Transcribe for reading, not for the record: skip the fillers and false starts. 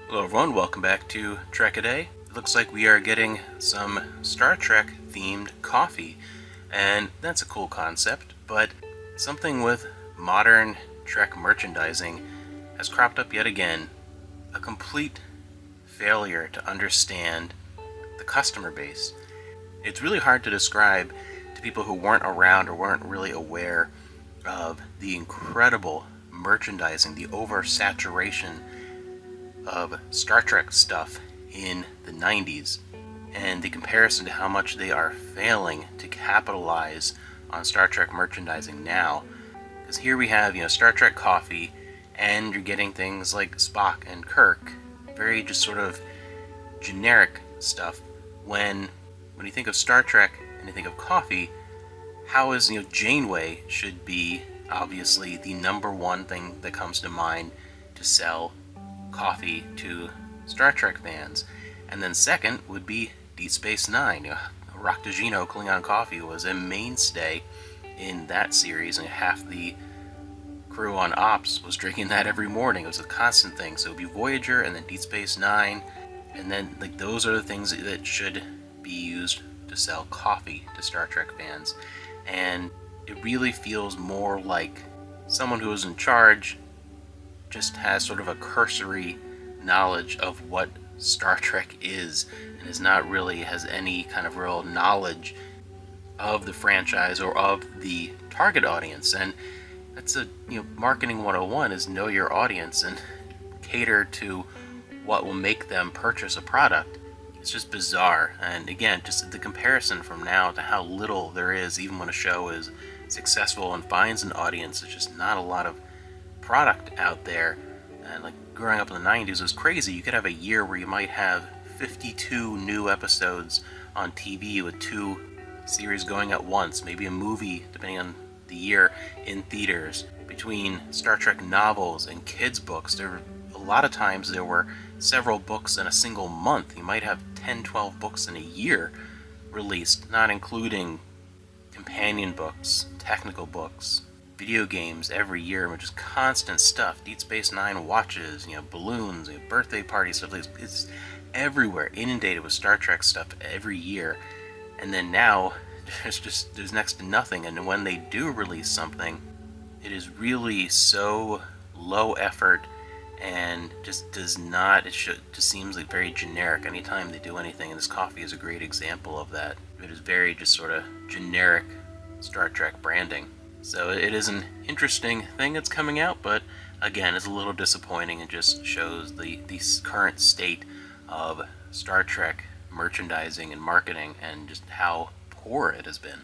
Hello everyone, welcome back to Trek A Day. It looks like we are getting some Star Trek themed coffee, and that's a cool concept, but something with modern Trek merchandising has cropped up yet again. A complete failure to understand the customer base. It's really hard to describe to people who weren't around or weren't really aware of the incredible merchandising, the oversaturation of Star Trek stuff in the 90s, and the comparison to how much they are failing to capitalize on Star Trek merchandising now. Because here we have, Star Trek coffee, and you're getting things like Spock and Kirk, very just sort of generic stuff. When you think of Star Trek and you think of coffee, how is Janeway should be obviously the number one thing that comes to mind to sell coffee to Star Trek fans, and then second would be Deep Space Nine. Raktajino Klingon coffee was a mainstay in that series, and half the crew on Ops was drinking that every morning. It was a constant thing. So it would be Voyager, and then Deep Space Nine, and then those are the things that should be used to sell coffee to Star Trek fans, and it really feels more like someone who is in charge just has sort of a cursory knowledge of what Star Trek is, and is not really has any kind of real knowledge of the franchise or of the target audience. And that's marketing 101 is know your audience and cater to what will make them purchase a product. It's just bizarre. And again, just the comparison from now to how little there is, even when a show is successful and finds an audience, there's just not a lot of product out there. And like growing up in the 90s, it was crazy. You could have a year where you might have 52 new episodes on TV with 2 series going at once, maybe a movie, depending on the year, in theaters. Between Star Trek novels and kids' books, a lot of times there were several books in a single month. You might have 10, 12 books in a year released, not including companion books, technical books, video games every year, which is constant stuff. Deep Space Nine watches, balloons, birthday parties, stuff. It's everywhere, inundated with Star Trek stuff every year. And then now, there's next to nothing. And when they do release something, it is really so low effort and just just seems like very generic anytime they do anything. And this coffee is a great example of that. It is very just sort of generic Star Trek branding. So it is an interesting thing that's coming out, but again, it's a little disappointing and just shows the current state of Star Trek merchandising and marketing and just how poor it has been.